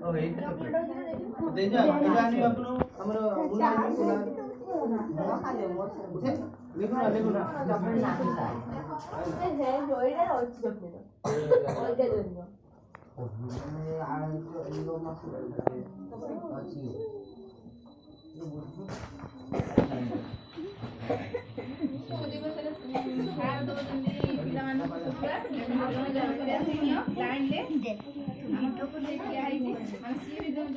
ओ eight Teja Tejani अपनो हमरो मुना मुना उठे लेकुना लेकुना ए हे जोइरे अछि जपने ओइ दे देबो आ इलो मस अछि दिवसरे सार दो जंदी पिला मान पुरा जन करे आसिनियो प्लान ले हम तो को देखि आई छी हम सी भी जन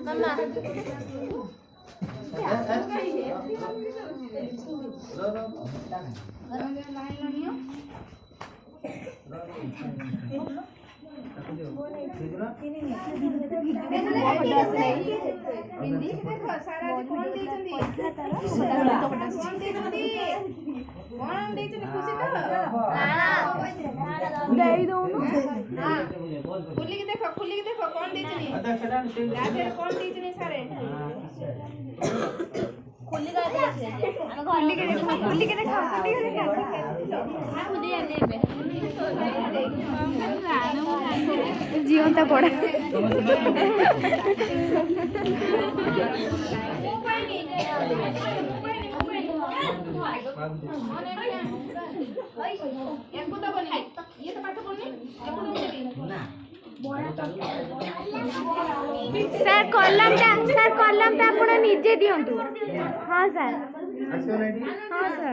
मम्मा बिंदी देखो सारा कोन देचंदी कोन देचंदी कोन देचंदी खुशी तो देई दोनु हां खुली के देखो कोन देचनी राधे कोन देचनी सारे खुली का देखे हम खुली के देखो खुली लेबे जीवंत पड़े सर कॉलम टा आपण निजे दियंतु हां सर हां सर